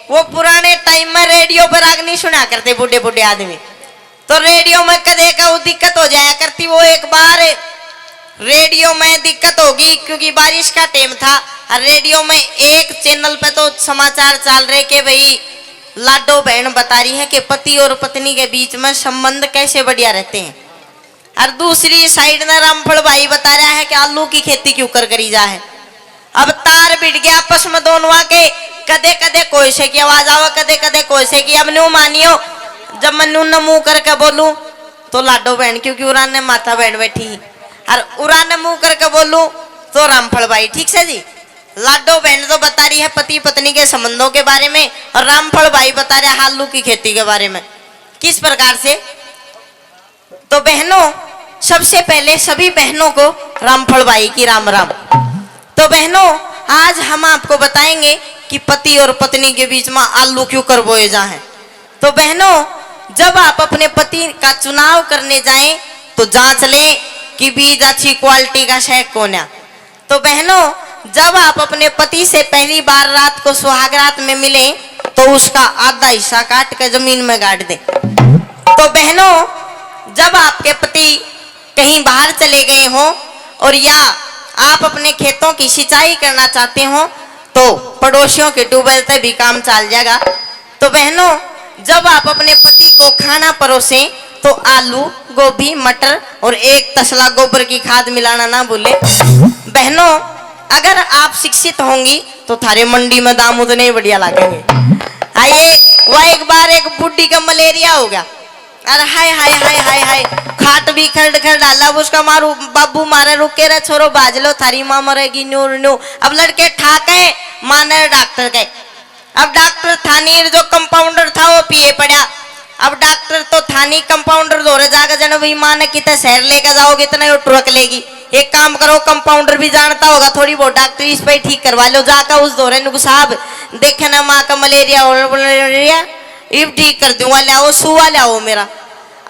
वो पुराने टाइम में रेडियो पर राग नहीं सुना करते बूढ़े बूढ़े आदमी, तो रेडियो में कदे का दिक्कत हो जाया करती। वो एक बार रेडियो में दिक्कत होगी क्योंकि बारिश का टाइम था, और रेडियो में एक चैनल पे तो समाचार चल रहे कि भाई लाडो बहन बता रही है कि पति और पत्नी के बीच में संबंध कैसे बढ़िया रहते हैं, और दूसरी साइड में रामफल भाई बता रहा है कि आलू की खेती क्यों करी जा है। अब तार बिट गया आपस में दोनों के, कदे कदे कोयसे की आवाज आवा, कदे कदे कोयसे की। अब न्यू मानियो जब मैं न्यू मुंह करके बोलूं तो लाडो बहन, क्योंकि उरान ने माथा बैठ बैठी, और उरान ने मुंह करके बोलूं तो रामफल भाई। ठीक से जी, लाडो बहन तो बता रही है पति पत्नी के संबंधों के बारे में, और रामफल भाई बता रहे आलू की खेती के बारे में। किस प्रकार से? तो बहनों, सबसे पहले सभी बहनों को रामफल भाई की राम राम। तो बहनों, आज हम आपको बताएंगे कि पति और पत्नी के बीच में आलू क्यों कर बोए जाए। तो बहनों, जब आप अपने पति का चुनाव करने जाएं तो जांच लें कि बीज अच्छी क्वालिटी का है कौन है। तो बहनों, जब आप अपने पति से पहली बार रात को सुहागरात में मिलें तो उसका आधा हिस्सा काट कर जमीन में गाड़ दें। तो बहनों, जब आपके पति कहीं बाहर चले गए हों और या आप अपने खेतों की सिंचाई करना चाहते हो तो पड़ोसियों के ट्यूबवेल से भी काम चल जाएगा। तो बहनों, जब आप अपने पति को खाना परोसें तो आलू, गोभी, मटर और एक तसला गोबर की खाद मिलाना ना भूले। बहनों, अगर आप शिक्षित होंगी तो थारे मंडी में दाम उतने ही बढ़िया लगेंगे। आइए, वह एक बार एक बुढ़ी का मलेरिया हो गया, अरे हाय हाय हाय हाय हाय, खाट भी खड़ खड़ डाला। उसका मारू बाबू मारे, रुके रे छोरो बाज लो, थारी माँ मरेगी न्यू न्यू। अब लड़के ठाके माने डॉक्टर के। अब डॉक्टर थानी जो कंपाउंडर था वो पिए पड़ा। अब डॉक्टर तो थानी कंपाउंडर दौरे जाकर जन भाई माँ ने कितने शहर लेकर जाओगे इतना ही ट्रक लेगी। एक काम करो, कंपाउंडर भी जानता होगा थोड़ी बहुत, डॉक्टर इस पे ठीक करवा लो जाकर उस दौरे नुक साहब, देखे ना माँ का मलेरिया इब ठीक कर दूंगा, लाओ सुआ लाओ मेरा।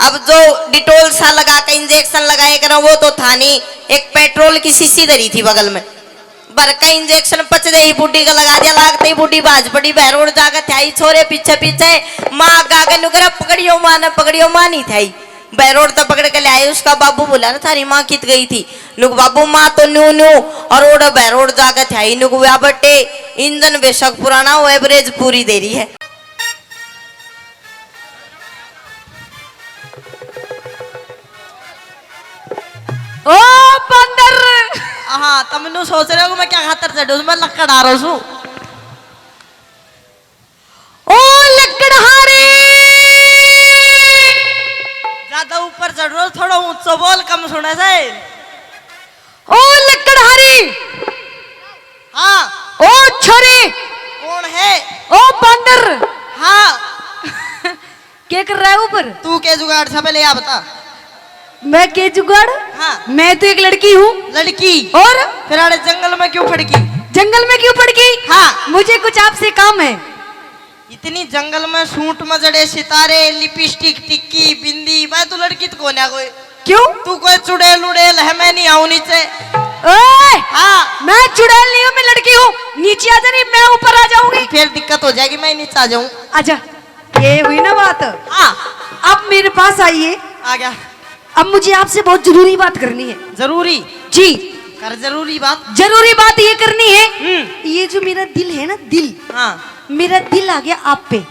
अब जो डिटोल सा लगा के इंजेक्शन लगाए करो वो तो था नहीं, एक पेट्रोल की शीशी धरी थी बगल में, भर का इंजेक्शन पच गई, बुढ़ी का लगा दिया, लागते ही बुढ़ी बाज पड़ी, बहरोड़ जाकर थाई छोरे पीछे पीछे माँ गागे नुकरा पकड़ियो माँ ने, पकड़ियो माँ नहीं थाई, बहरोड़ तो पकड़ के ले आए। उसका बाबू बोला ना थारी माँ कित गई थी, नुक बाबू माँ तो न्यू न्यू, और ओड़ा बहरोड़ जाकर थाई नुक व्या बटे, इंजन बेशक पुराना हो एवरेज पूरी दे रही है। ओ बंदर, हाँ तुम सोच रहे हो मैं क्या खातर चढ़ू, मैं लकड़ आ रहा हूँ। ओ लकड़हारे, ज्यादा ऊपर चढ़ रहा, थोड़ा ऊंचा बोल, कम सुने से। ओ लकड़हारे, हाँ। ओ छोरे, कौन है? ओ बंदर। हाँ। क्या कर रहा है ऊपर? तू के जुगाड़ था पहले या बता। मैं के जुगाड़? हाँ। मैं तो एक लड़की हूँ। लड़की? और फिर आड़े जंगल में क्यों फड़की? जंगल में क्यों फड़की? हाँ। मुझे कुछ आपसे काम है। इतनी जंगल में सूट में जड़े सितारे, लिपस्टिक, टिक्की, बिंदी, भाई तू लड़की तो कौन है कोई? क्यों? तू कोई चुड़ैल उड़ेल है, मैं नहीं आऊं नीचे। ओए! हाँ। मैं चुड़ैल नहीं हूँ, मैं लड़की हूँ। नीचे आ जा, नहीं मैं ऊपर आ जाऊंगी। फिर दिक्कत हो जाएगी, मैं नीचे आ जाऊं। आजा, ये हुई ना बात। हाँ। अब मेरे पास आइए। आ गया। अब मुझे आपसे बहुत जरूरी बात करनी है। जरूरी? जी। कर जरूरी बात। जरूरी बात ये करनी है, ये जो मेरा दिल है ना, दिल, हाँ, मेरा दिल आ गया आप पे।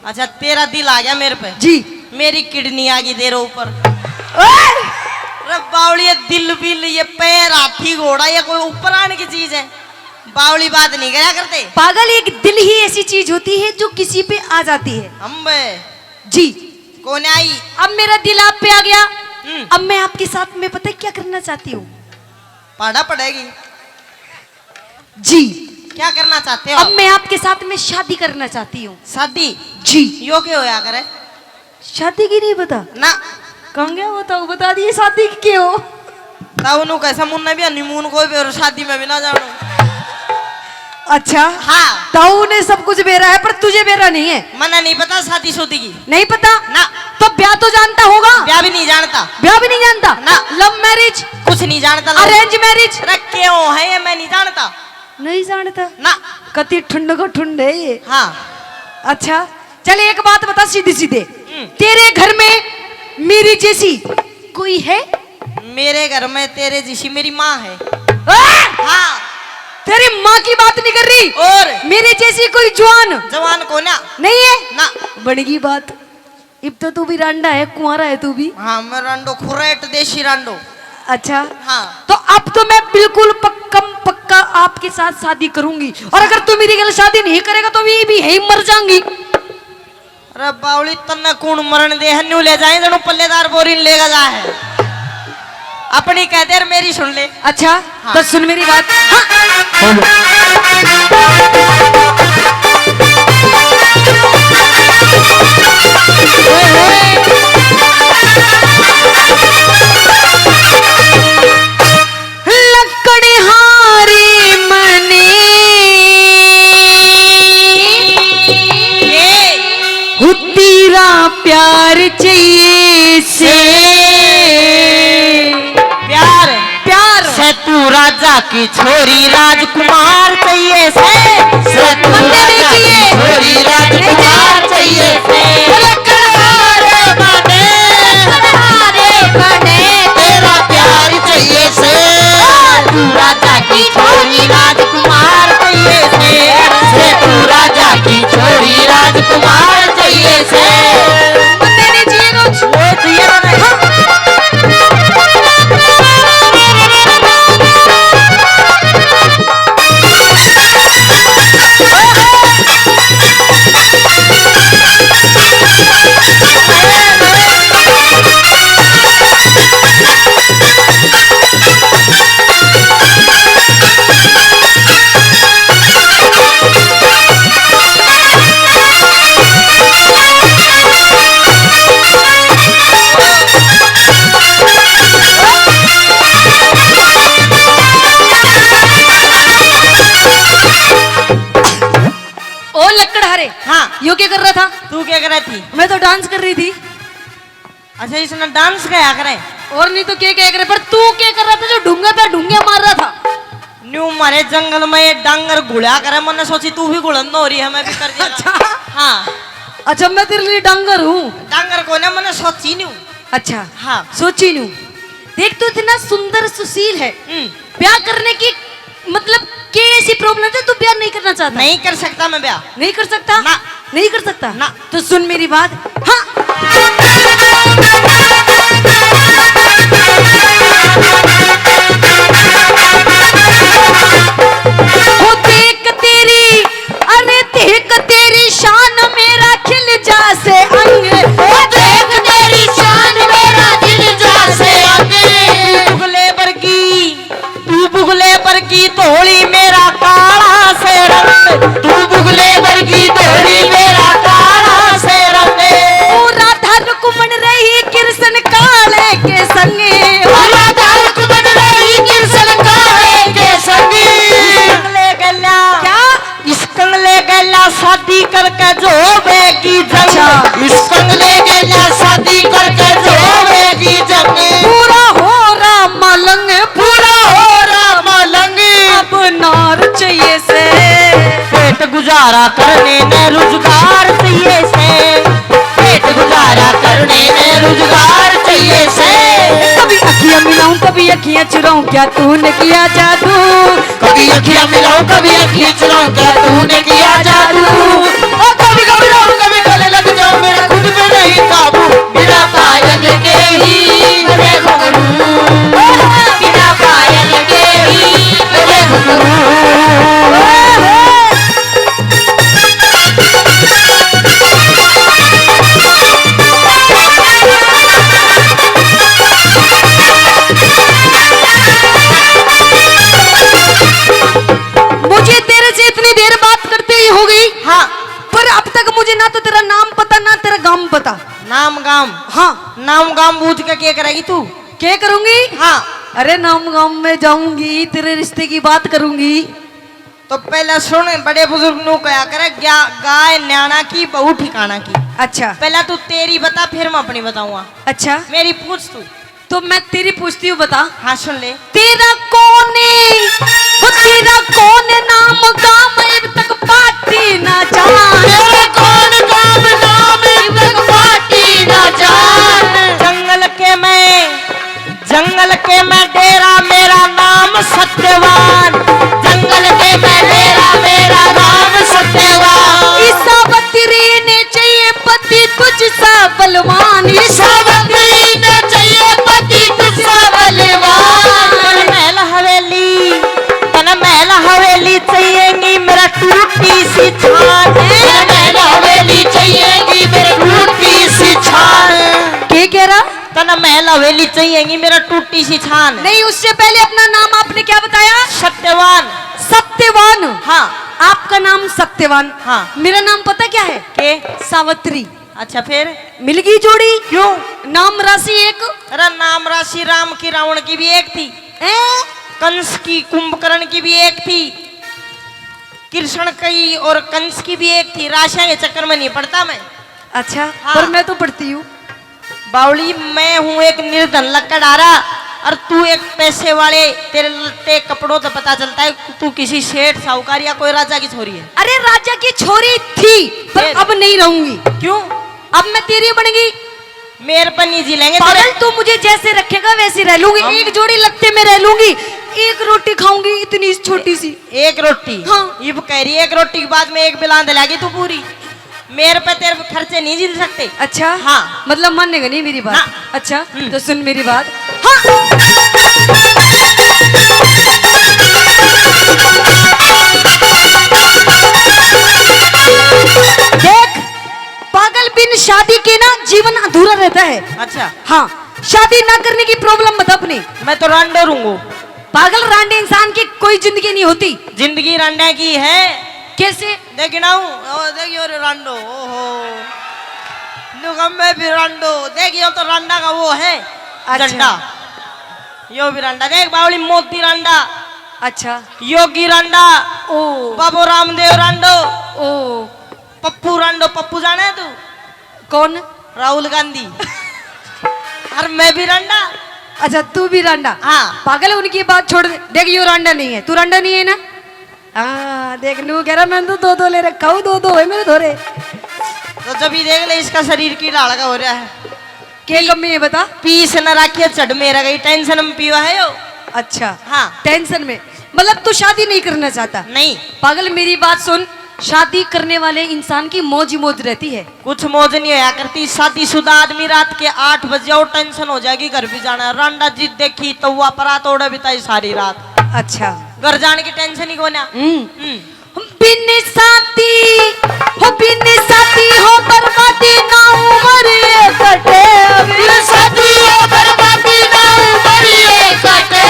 अच्छा, तेरा दिल आ गया मेरे पे? जी। मेरी किडनी आ गई तेरे ऊपर। ओए! अरे बावली, ये दिल बिल, ये पैर, हाथी घोड़ा, ये कोई ऊपर आने की चीज है? बावली बात नहीं करा करते। पागल, एक दिल ही ऐसी चीज होती है जो किसी पे आ जाती है। अम्बे। जी। कौन आई? अब मेरा दिल आप पे आ गया। अब मैं आपके साथ में पता है क्या करना चाहती हूँ? पढ़ा पड़ेगी। जी। क्या करना चाहते हो? अब मैं आपके साथ में शादी करना चाहती हूँ। शादी? जी। यो क्या होया करे? शादी की नहीं पता ना। कहाँ गया बताओ, बता दिए शादी की क्यों? ताऊ कैसा मुन्ना भी हनीमून कोई भी और शादी में भी ना जानो। अच्छा। हाँ। ताऊ ने सब कुछ बेरा है पर तुझे बेरा नहीं है। मना नहीं पता शादी शुदी की? नहीं पता ना। तो ब्याह तो जानता होगा? ब्याह भी नहीं जानता। ब्याह भी नहीं जानता? ना। Love marriage? कुछ नहीं जानता। Arrange marriage? क्यों है ये, मैं नहीं जानता। नहीं जानता ना। कति ठुंड को ठुंड है ये। हाँ। अच्छा चल एक बात बता सीधे सीधे, तेरे घर में मेरी जैसी कोई है? मेरे घर में तेरे जैसी मेरी माँ है। हाँ तेरी माँ की बात नहीं कर रही, और मेरे जैसी कोई जवान जवान को ना नहीं है ना। बनेगी बात। अब तो तू भी रांडा है, कुंवारा है तू भी। हाँ मैं रांडो खुरेट देशी रांडो। अच्छा हाँ तो अब तो मैं बिल्कुल पक्का आपके साथ शादी करूंगी, और अगर तू मेरी गल शादी नहीं करेगा तो भी है मर जाऊंगी। अरे बावली तन्ना कौन मरण दे हन्नू ले जाए जनु पल्लेदार बोरिन लेगा जा है अपनी कह दे मेरी सुन ले। अच्छा हाँ। तो सुन मेरी बात। लकड़हारी मने तेरा प्यार चाहिए से प्यार प्यार से तू राजा की छोरी राजकुमार चाहिए से तू राजा की छोरी राजकुमार चाहिए से तेरा प्यार चाहिए से तू राजा की छोरी राजकुमार चाहिए से तू राजा की छोरी राजकुमार चाहिए से वो चाहिए ना। हाँ यो क्या कर रहा था? तू क्या कर रही थी? मैं तो डांस कर रही थी। अच्छा इसने डांस क्या करे? और नहीं तो क्या करे, पर तू क्या कर रहा था जो ढूंगा पे ढूंगे मार रहा था? न्यू मारे जंगल में ये डांगर घुड़ा करे, मैंने सोची तू भी घुड़न हो रही है, मैं भी कर दिया। अच्छा हाँ अच्छा मैं तेरे लिए डांगर हूँ। डांगर को ना मैंने सोची न्यू। अच्छा हाँ सोची न्यू। देख तू इतना सुंदर सुशील है, ब्याह करने की मतलब क्या ऐसी प्रॉब्लम है तू ब्याह नहीं करना चाहता? नहीं कर सकता मैं ब्याह। नहीं कर सकता ना। नहीं कर सकता ना। तो सुन मेरी बात। हाँ वो देख तेरी, अरे देख तेरी शान मेरा खिल जा से अंग, वो देख तेरी शान मेरा खिल जा से अंग। तू बुगले पर की तोड़ी मेरा काला से रंग, तू बुगले पर की तोड़ी मेरा काला से रंग। राधा रुक्मण रही कृष्ण काले के संगे, राधा रुक्मण रही कृष्ण काले के संगे। कंगले गल्ला क्या इस कंगले गल्ला शादी करके जो बेगी जंग, इस कंगले गल्ला शादी करके जो बेगी जंग। पूरा हो रहा मलंग, पूरा हो रहा मलंग, अब नार चाहिए से पेट गुजारा करने में रोजगार चाहिए से, पेट गुजारा करने में रोजगार चाहिए से। कभी अखियां मिलाऊं कभी अखियां चुराऊं, क्या तूने किया जादू? कभी अखियां मिलाऊं कभी अखियां चुराऊं, क्या तूने किया जादू? ओ कभी घबराऊं कभी गले लग जाऊं, मेरा खुद पे नहीं काबू, बिना पायल के ही मैं घुंघरू, बिना पायल के ही मैं घुंघरू। मुझे तेरे से इतनी देर बात करते ही हो गई, हाँ पर अब तक मुझे ना तो तेरा नाम पता ना तेरा गांव पता। नाम गाम, हाँ नाम गाम बूझ के क्या करेगी तू? क्या करूंगी? हाँ अरे नाम गांव में जाऊंगी, तेरे रिश्ते की बात करूंगी। तो पहले सुन, बड़े बुजुर्ग नु कहा करे गाय न्याणा की बहू ठिकाना की। अच्छा पहला तू तेरी बता फिर मैं अपनी बताऊंगा। अच्छा मेरी पूछ तू। तो मैं तेरी पूछती हूँ, बता हाँ सुन ले। तेरा कौन है, वो तेरा कौन नाम गांव अब तक पाती ना जान, तेरा कौन नाम सत्यवान, जंगल के मैं मेरा नाम सत्यवान। इस सावित्री ने चाहिए पति तुझसा बलवान, इस सावित्री ने चाहिए पति तुझसा बलवान। महल हवेली, तन महल हवेली चाहिएगी मेरा टूटी सी छान, महल हवेली चाहिएगी मेरा टूटी सी छान। क्या कह रहा? तन महल हवेली चाहिएगी मेरा टूटी सी छान। नहीं, उससे पहले अपना नाम आपने क्या बताया? सत्यवान। सत्यवान। हाँ। आपका नाम सत्यवान। हाँ। मेरा नाम पता क्या है? के? सावित्री। अच्छा, फिर मिल गई जोड़ी। क्यों? नाम राशि एक। अरे नाम राशि राम की रावण की भी एक थी, कंस की कुंभकर्ण की भी एक थी, कृष्ण की और कंस की भी एक थी। राशियां के चक्कर में नहीं पड़ता मैं। अच्छा। हाँ। पर मैं तो पढ़ती हूँ। बावली, मैं हूँ एक निर्धन लकड़हारा और तू एक पैसे वाले। तेरे लत्ते कपड़ों से पता चलता है तू किसी सेठ साहूकार या कोई राजा की छोरी है। अरे राजा की छोरी थी, पर फिर? अब नहीं रहूंगी। क्यों? अब मैं तेरी बन गई। मेरे पर नहीं जी लेंगे पागल, तेरे। तू मुझे जैसे रखेगा वैसे रह लूंगी। एक जोड़ी लगते में रह लूंगी। एक रोटी खाऊंगी इतनी छोटी सी। एक रोटी? हाँ। ये कह रही है एक रोटी के बाद में एक बिलान दिलागी तू पूरी। मेरे पे तेरे खर्चे नहीं झेल सकते। अच्छा। हाँ। मतलब मानेगा नहीं मेरी बात? हाँ। अच्छा। हम्म। तो सुन मेरी बात। हाँ। देख, पागल बिन शादी के ना जीवन अधूरा रहता है। अच्छा। हाँ, शादी ना करने की प्रॉब्लम मत अपनी। मैं तो रांडो रहूंगा। पागल रांडे इंसान की कोई जिंदगी नहीं होती। जिंदगी रांडा की है। कैसे? देखना हूँ, देखियो रे रांडो। ओहो, मैं भी रांडो। देखियो तो रांडा का वो है। अच्छा। झंडा। यो भी रांडा देख बावली, मोती रांडा, अच्छा। योगी रांडा, ओ बाबू रामदेव रांडो, ओ पप्पू रांडो। पप्पू जाने है तू? कौन? राहुल गांधी। और मैं भी रांडा। अच्छा, तू भी रांडा? हाँ। पागल है, उनकी बात छोड़ दे। देख, यो रांडा नहीं है। तू रांडा नहीं है ना? हाँ, देख नू कह रहा मैं तो दो ले रखा हूँ। दो है मेरे धोरे। तो जब ही देख ले इसका शरीर की लाड़ का हो रहा है। क्या कमी है बता? पीस न रखिए चढ़ मेरा गई टेंशन में पियो है यो। अच्छा। हाँ। टेंशन में मतलब तू शादी नहीं करना चाहता? नहीं। पागल, मेरी बात सुन। शादी करने वाले इंसान की मौज ही मौज रहती है। कुछ मौज नहीं होया करती। शादीशुदा आदमी रात के 8 बजे और टेंशन हो जाएगी घर भी जाना है। रांडा जी देखी तो वह परात ओढ़े बिताई सारी रात। अच्छा। घर जाने की टेंशन ही कोना। बिन साथी हो बर्बादी ना उमर ये कटे। बिन साथी हो बर्बादी ना उमर ये कटे।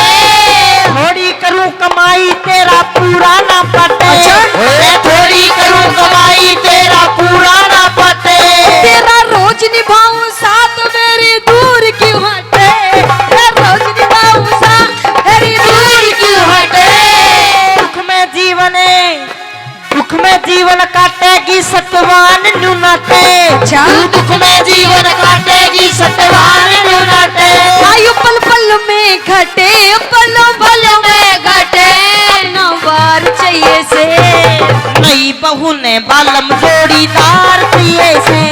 थोड़ी करूं कमाई तेरा पूरा ना पटे। मैं थोड़ी करूं कमाई तेरा पूरा ना पटे। तेरा रोज निभाऊं साथ मेरी दूर क्यों हटे। तेरा रोज निभाऊं साथ मेरी दूर क्यों हटे। दुख में जीवन काटेगी सत्यवान न्यूनते। अच्छा। दुख में जीवन काटेगी सत्यवान न्यूनते। आयु पल पल में घटे, पल पल में घटे। न बार चाहिए से नई बहू ने बालम जोड़ीदार चाहिए से।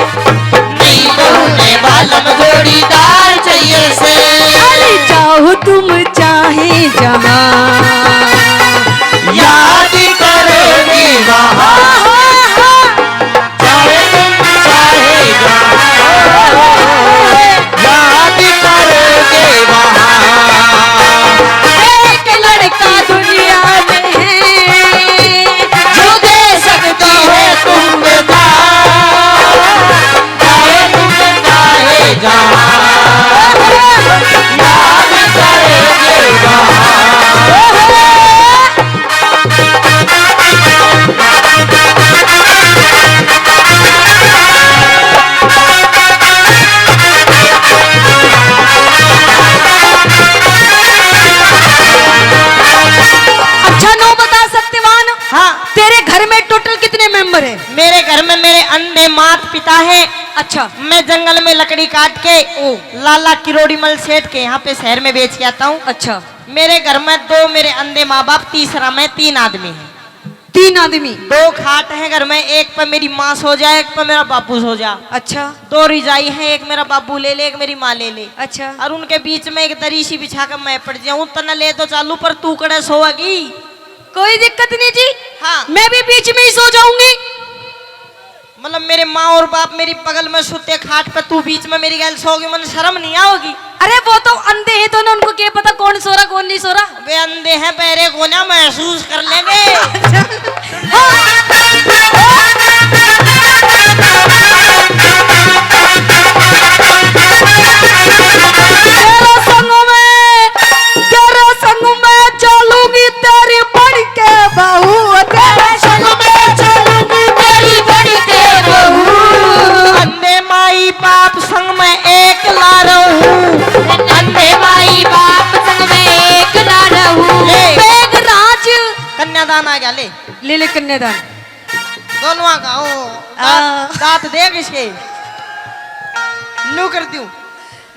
नई बहू ने बालम जोड़ीदार चाहिए से। अरे चाहो तुम चाहे जहाँ, याद करोगे वहाँ। चाहे तुम चाहे जहाँ, याद करोगे वहाँ। एक लड़का दुनिया में है जो दे सकती है तुम बता। चाहे तुम चाहे जहाँ, याद करोगे वहाँ। अच्छा, नो बता सत्यवान। हाँ। तेरे घर में टोटल कितने मेंबर है? मेरे घर में मेरे अंधे माता पिता है। अच्छा। मैं जंगल में लकड़ी काट के लाला किरोड़ीमल सेठ के यहाँ पे शहर में बेच के आता हूँ। अच्छा। मेरे घर में 2 मेरे अंधे माँ बाप, तीसरा मैं, 3 आदमी हैं। 3 आदमी। 2 खाट है घर में, एक पे मेरी माँ सो जाए, एक पे मेरा बापू सो जा। अच्छा 2 रिजाई है, एक मेरा बाबू ले ले, एक मेरी माँ ले ले। अच्छा। और उनके बीच में एक दरी सी बिछा कर मैं पड़ जाऊं, तना ले तो चालू पर तू कड़े सोएगी। कोई दिक्कत नहीं जी। हाँ। मैं भी बीच में ही सो जाऊंगी। मतलब मेरे माँ और बाप मेरी बगल में सोते खाट पे, तू बीच में मेरी गैल सोगी, मन शर्म नहीं आओगी? अरे वो तो अंधे हैं तो ना, उनको क्या पता कौन सो रहा कौन नहीं सो रहा। वे अंधे हैं, पैरे को ना महसूस कर लेंगे। तेरे संग में चलूंगी तेरी बढ़ के बहू, तेरे संग में चलूंगी तेरी बढ़ के बहू। अंधे माई बाप संग में एक ला रहूं, अंधे माई बाप संग में एक ला रहूं। बेगराज कन्यादान आ गया, ले ले ले कन्यादान। दोनों का ओ दांत देख इसके, नू कर दूं,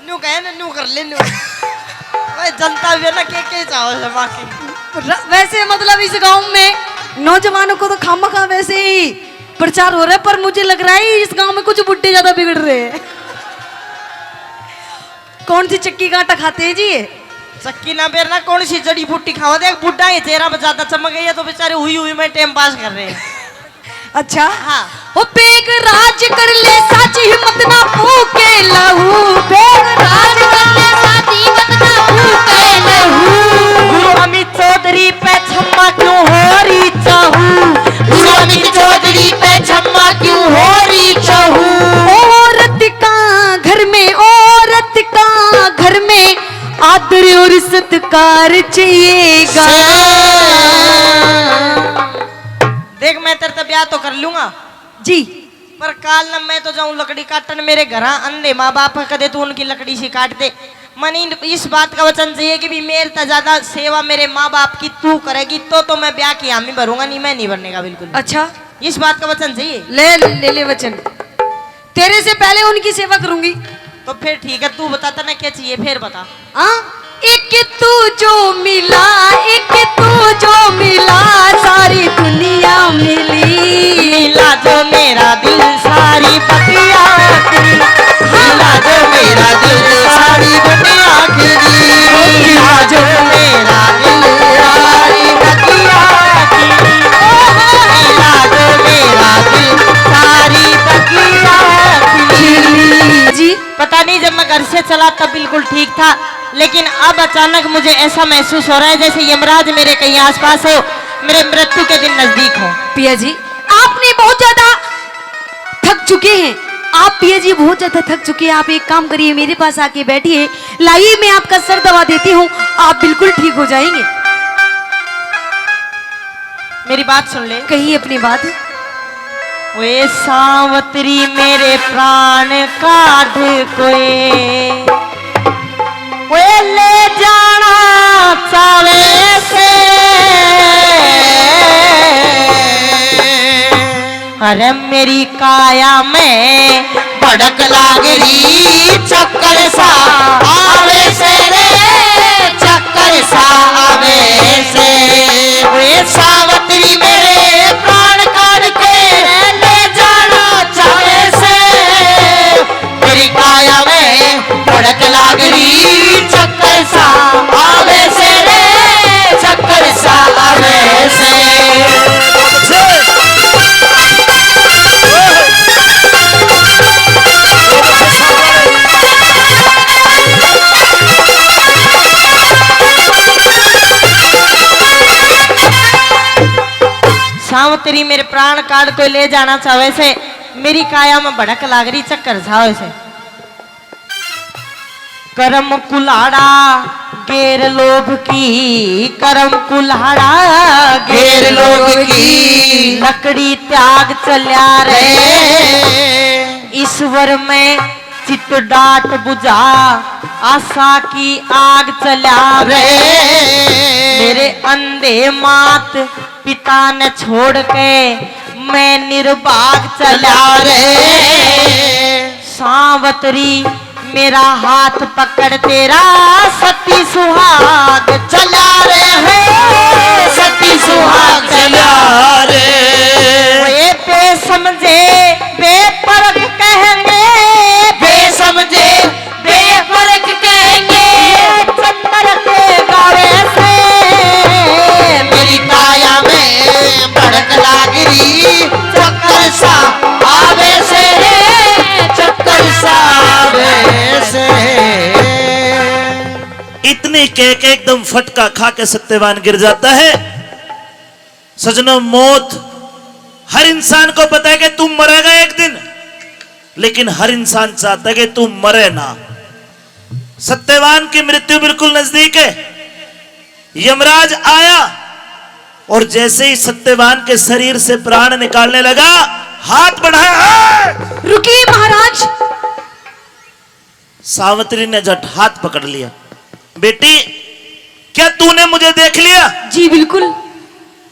नू कहे ना, नू कर ले नू। ओए जनता भी है ना, के चाहो से बाकी। वैसे मतलब इस गांव में नौजवानों को तो खामखा वैसे ही प्रचार हो रहा है, पर मुझे लग रहा है इस गांव में कुछ बुड्ढे ज्यादा बिगड़ रहे हैं। कौन सी चक्की का आटा खाते हैं जी ये? चक्की ना बेर ना, कौन सी जड़ी बूटी खावा, देख बुड्ढा ही चेहरा पे ज्यादा चमक गई है, तो बेचारे हुई हुई में टाइम पास कर रहे हैं। अच्छा हाँ। वो बेग राज कर ले साची हिम्मत ना फूके लहू, बेग राज कर ले साची हिम्मत ना फूके लहू। गुरु अमित चौधरी पे छम्मा क्यों हो रही चाहूं, गुरु अमित चौधरी पे छम्मा क्यों हो रही चाहूं। औरत का घर में, औरत का घर में आदर और सत्कार चाहिएगा। देख मैं तेरे ब्याह तो कर लूंगा जी, पर काल न मैं तो जाऊं लकड़ी काटन, मेरे घर अंधे माँ बाप कदे तू उनकी लकड़ी से काट दे। मन इस बात का वचन चाहिए कि भी मेरे से ज्यादा सेवा मेरे माँ बाप की तू करेगी तो मैं ब्याह की हामी भरूंगा, नहीं मैं नहीं भरने का बिल्कुल। अच्छा इस बात का वचन चाहिए। ले वचन, तेरे से पहले उनकी सेवा करूंगी। तो फिर ठीक है, तू बताता ना क्या चाहिए, फिर बता। एक तू जो मिला, एक तू जो मिला, सारी दुनिया मिली। मिला जो मेरा दिल सारी बतिया की, मिला जो मेरा दिल सारी दुनिया की, मिला जो मेरा दिल सारी बतिया की, मिला जो मेरा दिल सारी बतिया की। जी पता नहीं, जब मैं घर से चला तब बिल्कुल ठीक था, लेकिन अब अचानक मुझे ऐसा महसूस हो रहा है जैसे यमराज मेरे कहीं आसपास हो, मेरे मृत्यु के दिन नजदीक हो। पिया जी आपने बहुत ज्यादा थक चुके हैं, आप पिया जी बहुत ज्यादा थक चुके हैं। आप एक काम करिए, मेरे पास आके बैठिए, लाइए मैं आपका सर दबा देती हूँ, आप बिल्कुल ठीक हो जाएंगे। मेरी बात सुन ले। कहिए अपनी बात। वे सावत्री मेरे प्राण काढ़ कोई, वे ले जाना चावे से, अरे मेरी काया में भड़क लागरी, चक्कर सा आवे से रे, चक्कर सा आवे से। वे सावत्री मेरे प्राण काढ़ के ले जाना चाहे से, मेरी काया में भड़क लागरी, चक्कर सा आवे से रे, चक्कर सा आवे से। सावत्री मेरे प्राण काढ़ को ले जाना चाहे से, मेरी काया में भड़क लागरी, चक्कर छावे से। करम कुल्हाड़ा गेर लोभ की, करम कुल्हाड़ा गेर लोभ की, लकड़ी त्याग चल्या रे, ईश्वर में चित डाट बुझा, आशा की आग चल्या रे। मेरे अंधे मात पिता ने छोड़ के मैं निर्भाग चला रे, सावत्री मेरा हाथ पकड़ तेरा सती सुहाग चला रे है, सती सुहाग चला रे ये बेसमझे बेपरख कहेंगे, बेसमझे बेफर्क कहेंगे, चंदर के गावे से मेरी काया में भड़क लागरी चक्कर सा आवे से, चक्कर सा आवे से। इतनी कह के एकदम फटका खा के सत्यवान गिर जाता है। सजनों, मौत हर इंसान को पता है कि तू मरेगा एक दिन, लेकिन हर इंसान चाहता है कि तू मरे ना। सत्यवान की मृत्यु बिल्कुल नजदीक है। यमराज आया और जैसे ही सत्यवान के शरीर से प्राण निकालने लगा, हाथ बढ़ाया, रुकिए महाराज। सावित्री ने झट हाथ पकड़ लिया। बेटी, क्या तूने मुझे देख लिया? जी बिल्कुल।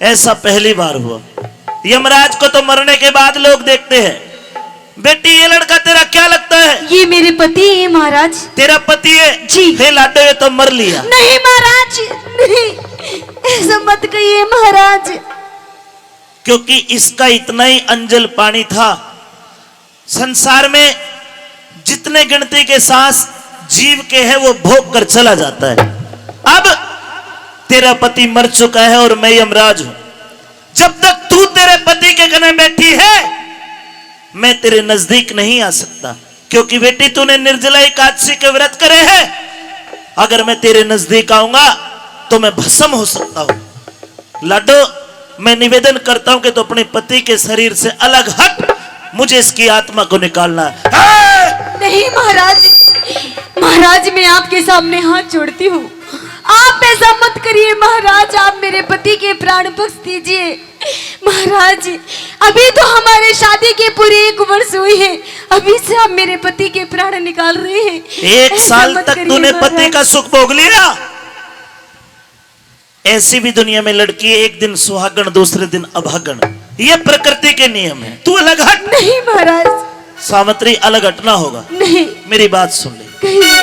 ऐसा पहली बार हुआ। यमराज को तो मरने के बाद लोग देखते हैं। बेटी, ये लड़का तेरा क्या लगता है? ये मेरे पति है महाराज। तेरा पति है? जी। हे लाडो, ये तो मर लिया। नहीं महाराज, नहीं, ऐसा मत कहिए महाराज। क्योंकि इसका इतना ही अंजल पानी था। संसार में जितने गिनती के सांस जीव के हैं वो भोग कर चला जाता है। अब तेरा पति मर चुका है और मैं यमराज हूं। जब तक तू तेरे पति के गले बैठी है, मैं तेरे नजदीक नहीं आ सकता। क्योंकि बेटी, तूने निर्जला एकादशी के व्रत करे हैं। अगर मैं तेरे नजदीक आऊंगा तो मैं भस्म हो सकता हूं। लाडो, मैं निवेदन करता हूं कि तू अपने पति के शरीर से अलग हट। मुझे इसकी आत्मा को निकालना है। नहीं महाराज, महाराज मैं आपके सामने हाथ जोड़ती हूँ। आप ऐसा मत करिए महाराज, आप मेरे पति के प्राण बख्श दीजिए। महाराज, अभी तो हमारे शादी के पूरे 1 वर्ष हुए हैं, अभी से आप मेरे पति के प्राण निकाल रहे हैं। 1 साल तक तूने पति का सुख भोग लिया। ऐसी भी दुनिया में लड़की है, एक दिन सुहागण, दूसरे दिन अभागण। ये प्रकृति के नियम है। तू अलग हट। नहीं महाराज। सावित्री, अलग हटना होगा। नहीं। मेरी बात सुन ले। कहिए।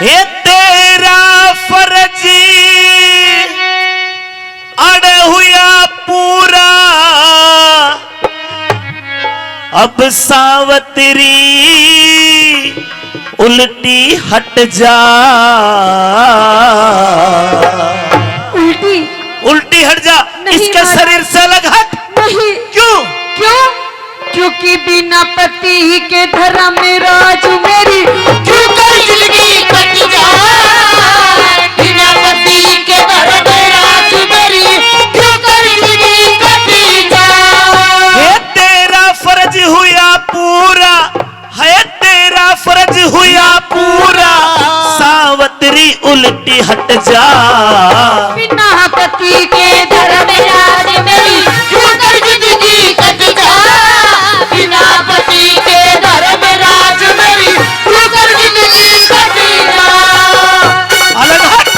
ये तेरा फर्ज अड़ हुआ पूरा, अब सावित्री उल्टी हट जा। उल्टी? उल्टी हट जा। नहीं इसके महाराज। शरीर से अलग हट। नहीं। क्यों? क्यों? क्योंकि बिना पति के धर्म में राज मेरी क्यों कर जिंदगी कट जाए, बिना पति के घर में राज मेरी क्यों कर जिंदगी कट जाए। है तेरा फर्ज हुआ पूरा, है तेरा फर्ज हुआ पूरा, सावित्री उल्टी हट जा। बिना पति के धर्म में राज मेरी क्यों कर जिंदगी कट जाए, बिना पति के घर में राज मेरी क्यों कर जिंदगी कट जाए। अलग हट।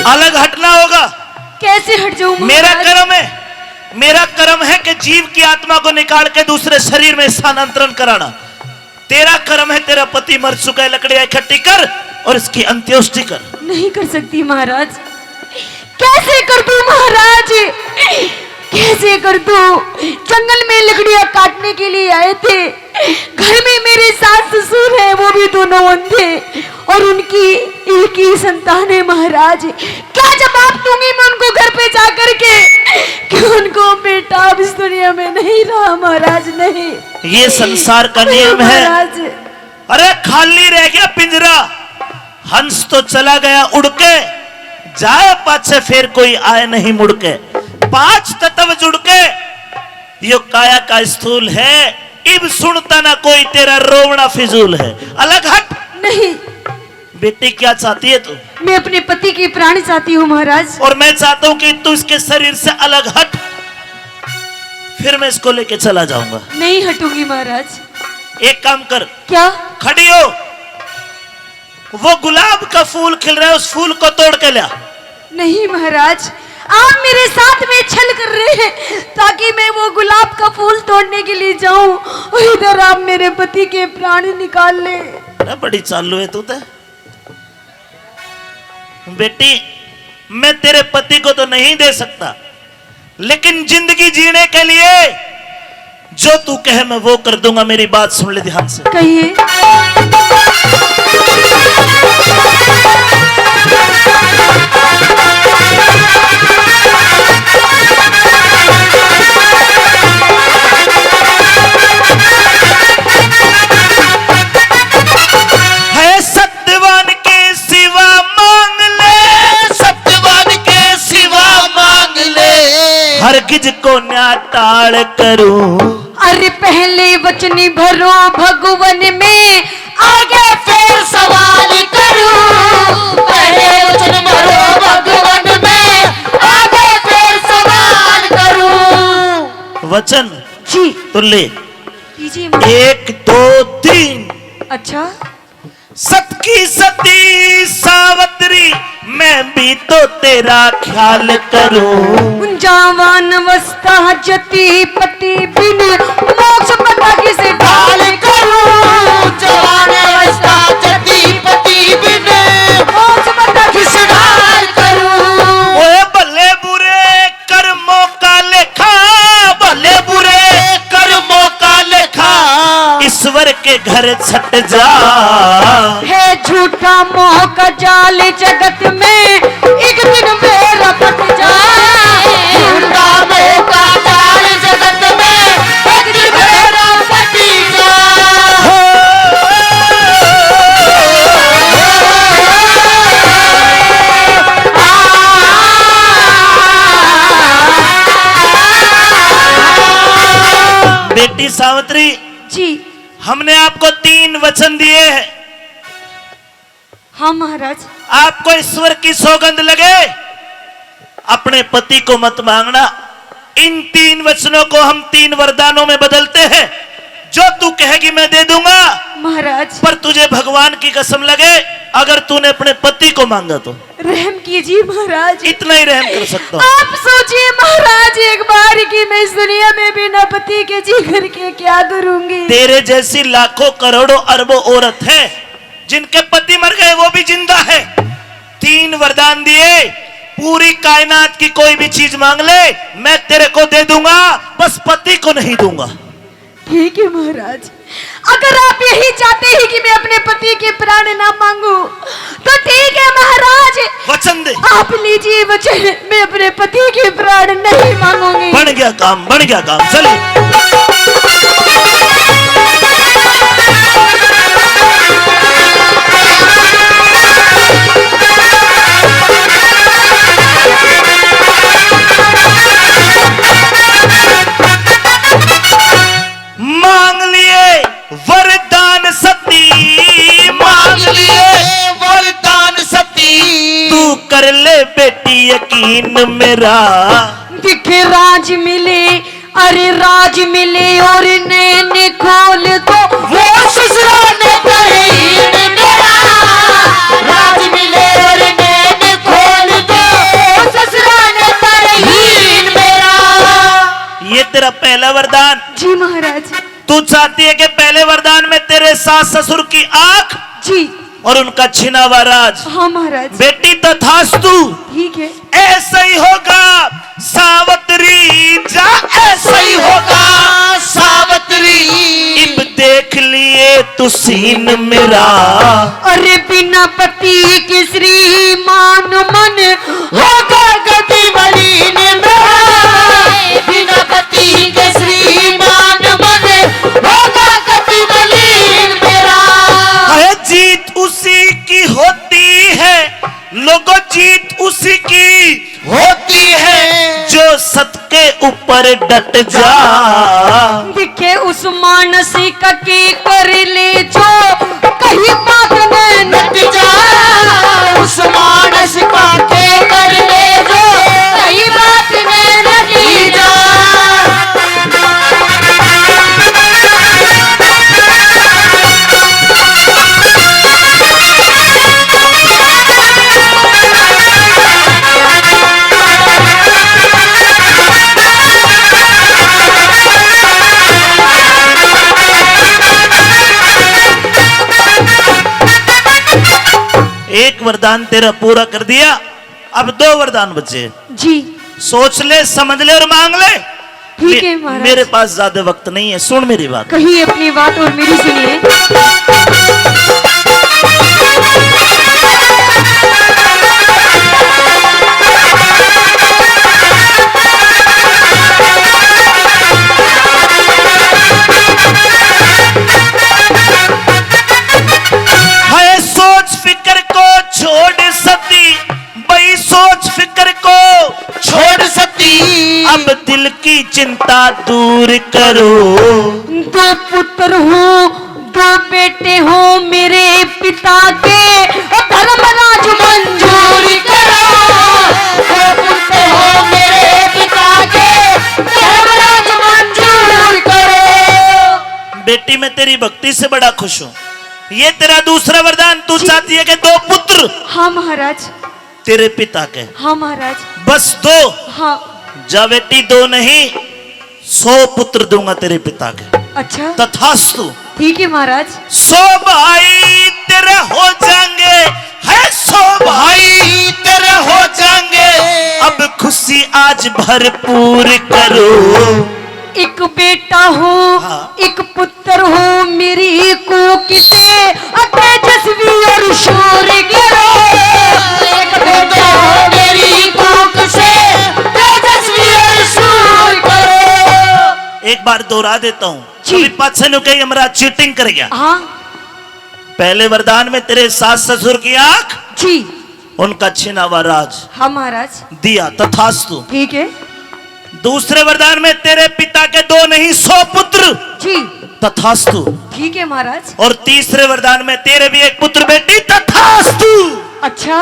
अलग हटना होगा। कैसे हट जाऊं मेरा महाराज? कर्म है, मेरा कर्म है कि जीव की आत्मा को निकाल के दूसरे शरीर में स्थानांतरण कराना। तेरा कर्म है, तेरा पति मर चुका है, लकड़ियां इकट्ठी कर और इसकी अंत्येष्टि कर। नहीं कर सकती महाराज। कैसे कर दूं महाराज, कैसे कर दूं? जंगल में लकड़ियां काटने के लिए आए थे। घर में मेरे सास ससुर हैं, वो भी दोनों अंधे और उनकी एक ही संतान है महाराज। क्या जवाब दूंगी मैं उनको घर पे जाकर के कि उनको बेटा अब इस दुनिया में नहीं रहा महाराज? नहीं। ये संसार का नियम है। महाराज अरे खाली रह गया पिंजरा, हंस तो चला गया उड़ के, जाए पाछे फिर कोई आए नहीं मुड़ के। पांच तत्व जुड़ के यो काया का स्थूल है। इब सुनता ना कोई तेरा रोवना फिजूल है। अलग हट। नहीं, बेटी क्या चाहती है तू? मैं अपने पति की प्राण चाहती हूँ महाराज। और मैं चाहता हूं कि तू इसके शरीर से अलग हट, फिर मैं इसको लेके चला जाऊंगा। नहीं हटूंगी महाराज। एक काम कर, क्या? खड़ी हो। वो गुलाब का फूल खिल रहा है, उस फूल को तोड़ के ला। नहीं महाराज, आप मेरे साथ में छल कर रहे हैं ताकि मैं वो गुलाब का फूल तोड़ने के लिए जाऊं और इधर आप मेरे पति के प्राण निकाल ले। अरे बड़ी चालू है तू तो। बेटी, मैं तेरे पति को तो नहीं दे सकता, लेकिन जिंदगी जीने के लिए जो तू कहे मैं वो कर दूंगा। मेरी बात सुन ले ध्यान से। कहिए। है सत्यवान के सिवा मांग ले, सत्यवान के सिवा मांग ले। हरगिज को न्या टाल करूं। अरे पहले वचन भरो भगवन में, आगे फिर सवाल करूं। पहले वचन भरो भगवन में, आगे फिर सवाल करूं। वचन जी तो ले। कीजिए। 1 2 3। अच्छा, सत की सती सावत्री, मैं भी तो तेरा ख्याल करूं। जावान अवस्था जति पति बिन, मोक्ष पता किसे ढाल करूं। जवान अवस्था जति पति बिन, मोक्ष पता किसे ढाल करूं। ओए भले बुरे कर्मों का लेखा, भले बुरे कर्मों का लेखा। ईश्वर के घर छट जा। है झूठा मोह का जाल जगत में, एक दिन मेरा पट जाए। झूठा मोह का जाल जगत में, एक दिन मेरा पति जाए। बेटी सावित्री, जी हमने आपको 3 वचन दिए हैं। हाँ महाराज। आपको ईश्वर की सौगंध लगे, अपने पति को मत मांगना। इन 3 वचनों को हम 3 वरदानों में बदलते हैं। जो तू कहेगी मैं दे दूंगा, महाराज पर तुझे भगवान की कसम लगे अगर तूने अपने पति को मांगा तो। रहम कीजिए महाराज। इतना ही रहम कर सकता हूं। आप सोचिए महाराज, एक बार की मैं इस दुनिया में बिना पति के जी करके क्या करूंगी। तेरे जैसी लाखों करोड़ों अरबों औरत है जिनके पति मर गए, वो भी जिंदा है। 3 वरदान दिए, पूरी कायनात की कोई भी चीज मांग ले मैं तेरे को दे दूंगा, बस पति को नहीं दूंगा। ठीक है महाराज, अगर आप यही चाहते हैं कि मैं अपने पति के प्राण ना मांगू तो ठीक है महाराज, वचन दे। आप लीजिए वचन, मैं अपने पति के प्राण नहीं मांगूंगी। बन गया काम, बन गया काम। चलिए। मांग लिए वरदान सती, मांग लिए वरदान सती। तू कर ले बेटी यकीन मेरा। दिखे राज मिले, अरे राज मिले और नैन खोल दो, वो ससुराल ने कहीं मेरा। राज मिले और नैन खोल दो, वो ससुराल ने कहीं मेरा। ये तेरा पहला वरदान। जी महाराज। तू चाहती है कि पहले वरदान में तेरे सास ससुर की आंख जी और उनका छिना हुआ राज। हाँ महाराज। बेटी तथास्तु, ठीक है। ऐसा ही होगा सावित्री जा, ऐसा ही होगा सावित्री। इब देख लिए तू सीन मेरा। अरे बिना पति के श्रीमान मन होगा गति मलिन मेरा। बिना पति के श्रीमान मन होगा गति मलिन मेरा। है जीत उसी की होती है, लोगों जीत जीत उसी की होती है जो सत के ऊपर डट जा। दिखे उस मानसी का की कर ले जो कहीं बात में नट जा, उस मानस का के कर ले जो कहीं बात में नटी जा। एक वरदान तेरा पूरा कर दिया, अब 2 वरदान बचे। जी सोच ले, समझ ले और मांग ले। ठीक है महाराज। मेरे पास ज्यादा वक्त नहीं है, सुन मेरी बात। कही अपनी बात और मेरी सुनिए। है सोच फिक्र को छोड़ सती, बई सोच फिक्र को छोड़ सती, अब दिल की चिंता दूर करो। 2 पुत्र हो 2 बेटे हो मेरे पिता के, धर्मराज मंजूर करो। 2 पुत्र हो मेरे पिता के, धर्मराज मंजूर करो। बेटी मैं तेरी भक्ति से बड़ा खुश हूँ। ये तेरा दूसरा वरदान, तू चाहती है कि 2 पुत्र हाँ महाराज। तेरे पिता के, हाँ महाराज। बस 2। हाँ जा बेटी 2 नहीं 100 पुत्र दूंगा तेरे पिता के। अच्छा तथास्तु। ठीक है महाराज। 100 भाई तेरे हो जाएंगे, है 100 भाई तेरे हो जाएंगे। अब खुशी आज भरपूर करो। एक बेटा हो हाँ। एक पुत्र हो मेरी कोखी से, तेजस्वी और शूर करो। एक बेटा हो मेरी कोख से, तेजस्वी और शूर करो। एक बार दोहरा देता हूँ, जी। अभी पाछे नु कहीं हमारा चीटिंग कर गया। हाँ पहले वरदान में तेरे सास ससुर की आंख, जी। उनका छिना हुआ राज हाँ महाराज। दिया, तथास्तु। ठीक है दूसरे वरदान में तेरे पिता के 2 नहीं 100 पुत्र, जी। तथास्तु। ठीक है महाराज। और तीसरे वरदान में तेरे भी 1 पुत्र बेटी, तथास्तु। अच्छा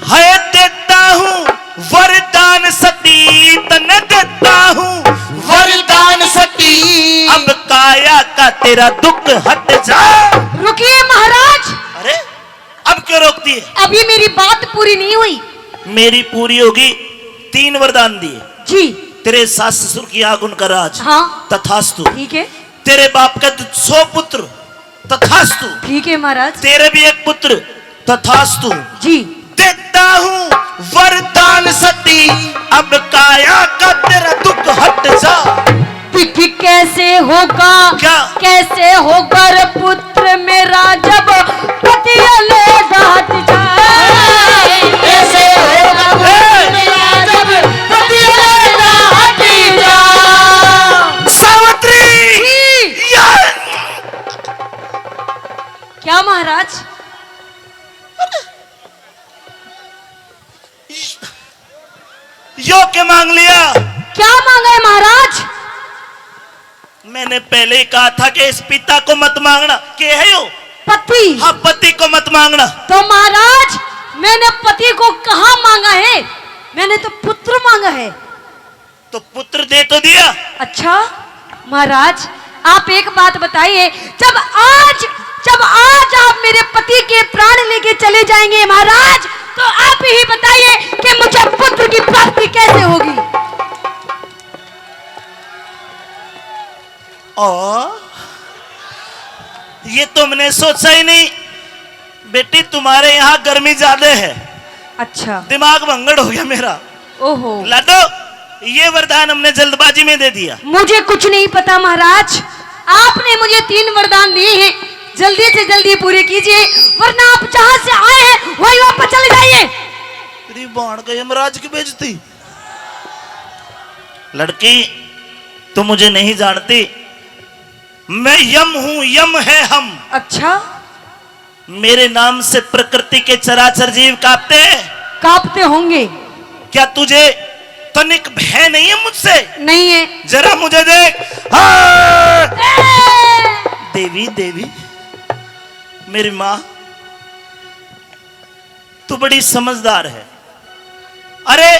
है देता हूँ वरदान सती, तने देता हूँ वरदान सती, अब काया का तेरा दुख हट जा। रुकिए महाराज, अरे अब क्यों रोकती है? अभी मेरी बात पूरी नहीं हुई। मेरी पूरी होगी। 3 वरदान दिए, जी तेरे सास ससुर की आग, उनका राज, हाँ तथास्तु। ठीक है। तेरे बाप का 100 पुत्र, तथास्तु। ठीक है महाराज। तेरे भी 1 पुत्र, तथास्तु। जी देता हूँ वरदान सती, अब काया का तेरा दुख हट जा। तिथि कैसे होगा, क्या? कैसे होगा रे पुत्र मेरा जब पति अलग हट जाए। कैसे होगा पुत्र मेरा जब पति अलग हट जाए। सावित्री, क्या महाराज? यो के मांग लिया। क्या मांगा है महाराज? मैंने पहले ही कहा था कि इस पिता को मत मांगना। के है यो? पति। हाँ, पति को मत मांगना। तो महाराज मैंने पति को कहाँ मांगा है? मैंने तो पुत्र मांगा है। तो पुत्र दे तो दिया। अच्छा महाराज आप एक बात बताइए, जब आज आप मेरे पति के प्राण लेके चले जाएंगे महाराज, तो आप ही बताइए कि मुझे पुत्र की प्राप्ति कैसे होगी? ये तुमने सोचा ही नहीं। बेटी तुम्हारे यहाँ गर्मी ज्यादा है। अच्छा। दिमाग भंगड़ हो गया मेरा। ओहो। लाडो, ये वरदान हमने जल्दबाजी में दे दिया। मुझे कुछ नहीं पता महाराज, आपने मुझे 3 वरदान दिए हैं, जल्दी से जल्दी पूरे कीजिए, वरना आप जहां से आए हैं वहीं वापस चले जाइए। तेरी बाण का यमराज की बेइज्जती। लड़की तुम मुझे नहीं जानती, मैं यम हूं, यम है हम। अच्छा मेरे नाम से प्रकृति के चराचर जीव कांपते होंगे। क्या तुझे तनिक भय नहीं है मुझसे? नहीं है। जरा मुझे देख। हाँ! देवी देवी, मेरी मां, तू बड़ी समझदार है। अरे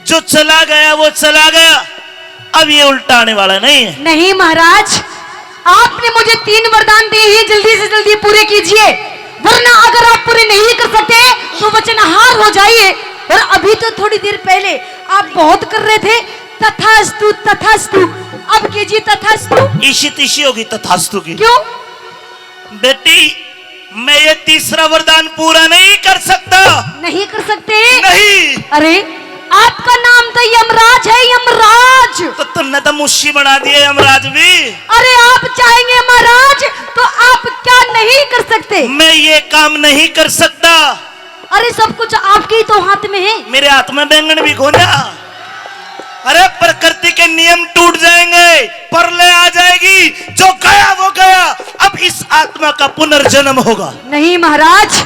जो चला गया वो चला गया, अब ये उल्टा आने वाला नहीं है। नहीं महाराज, आपने मुझे 3 वरदान दिए हैं, जल्दी से जल्दी पूरे कीजिए, वरना अगर आप पूरे नहीं कर सकते तो वचनहार हो जाइए। और अभी तो थोड़ी देर पहले आप बहुत कर रहे थे तथास्तु तथास्तु, अब कीजिए तथास्तु। ईशी तीशी होगी तथास्तु की। क्यों? बेटी, मैं ये तीसरा वरदान पूरा नहीं कर सकता। नहीं कर सकते? नहीं। अरे आपका नाम तो यमराज है, यमराज। तो तुमने तो मुश्शी बना दिए यमराज भी। अरे आप चाहेंगे महाराज तो आप क्या नहीं कर सकते? मैं ये काम नहीं कर सकता। अरे सब कुछ आपके तो हाथ में है। मेरे हाथ में बैंगन भी खोना। अरे प्रकृति के नियम टूट जाएंगे, प्रलय आ जाएगी, जो गया वो गया, अब इस आत्मा का पुनर्जन्म होगा। नहीं महाराज,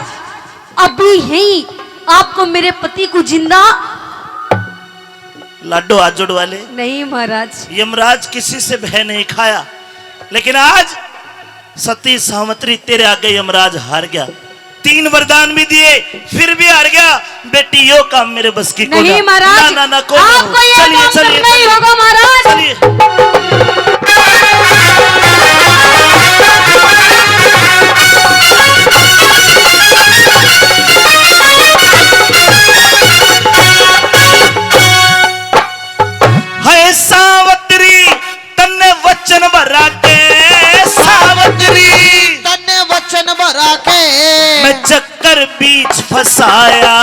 अभी ही आपको मेरे पति को जिंदा। लाडो हाथ जोड़ वाले। नहीं महाराज। यमराज किसी से भय नहीं खाया, लेकिन आज सती सावित्री तेरे आगे यमराज हार गया। 3 वरदान भी दिए फिर भी हार गया। बेटी यो काम मेरे बस की नहीं महाराज, ना आपको ये काम करना ही होगा महाराज। चलिए। है सावित्री तन्ने वचन भरा के, सावित्री तन्ने वचन भरा के, मैं चक्कर बीच फंसाया।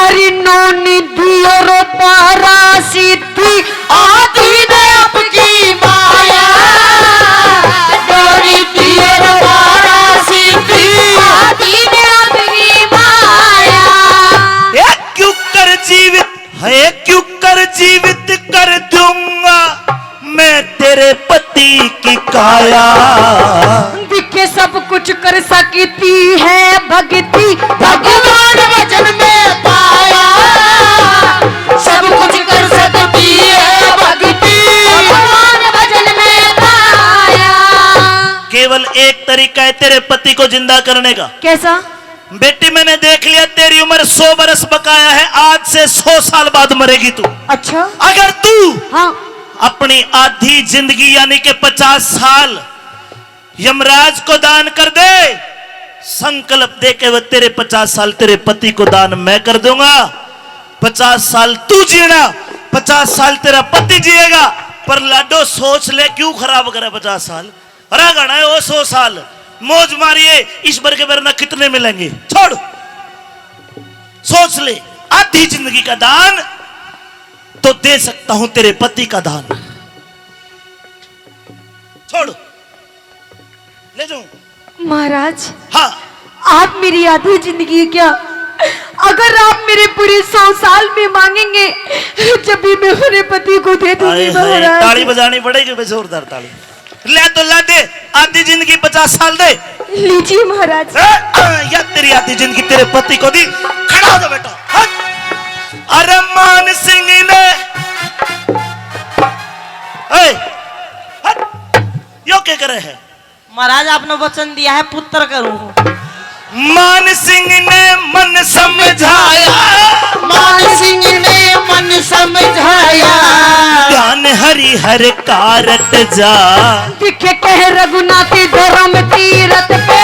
अरे नौनी दियो पारा सिद्धि आदि ने आपकी माया, नौनी दियो पारा सिद्धि, आदि ने आपकी माया। ये क्यों कर जीवित है, क्यों कर जीवित कर दूंगा मैं तेरे पति की काया। दिखे सब कुछ कर सकती है भक्ति, भगवान वचन में पाया, सब कुछ कर सकती है भक्ति, भगवान भजन में पाया। केवल एक तरीका है तेरे पति को जिंदा करने का। कैसा? बेटी, मैंने देख लिया तेरी उम्र 100 बरस बकाया है, आज से 100 साल बाद मरेगी तू। अच्छा। अगर तू हाँ। अपनी आधी जिंदगी यानी कि 50 साल यमराज को दान कर दे, संकल्प दे के वो तेरे 50 साल तेरे पति को दान मैं कर दूंगा। 50 साल तू जीना, 50 साल तेरा पति जिएगा। पर लाडो सोच ले, क्यों खराब करे 50 साल? अरे गणा है वो 100 साल, मौज मारिए, इस बार के वरना कितने मिलेंगे? छोड़, सोच ले, आधी जिंदगी का दान तो दे सकता हूं, तेरे पति का दान छोड़, ले जाऊं। महाराज, हाँ, आप मेरी आधी जिंदगी क्या, अगर आप मेरे पूरे 100 साल में मांगेंगे जब भी मैं अपने पति को दे दूंगी महाराज। ताली बजानी पड़ेगी बे, जोरदार ताली। ले तो ला दे, आधी जिंदगी 50 साल दे। लीजिए महाराज। या तेरी आधी जिंदगी तेरे पति को दी। खड़ा हो जा बेटा। हट। अरे मान सिंह ने हट। यो क्या करे है? महाराज आपने वचन दिया है पुत्र करूं। मान सिंह ने मन समझाया, मान सिंह ने मन समझाया, ध्यान हरि हर कारट जा। दिखे कह रघुनाथ धर्म तीरथ पे,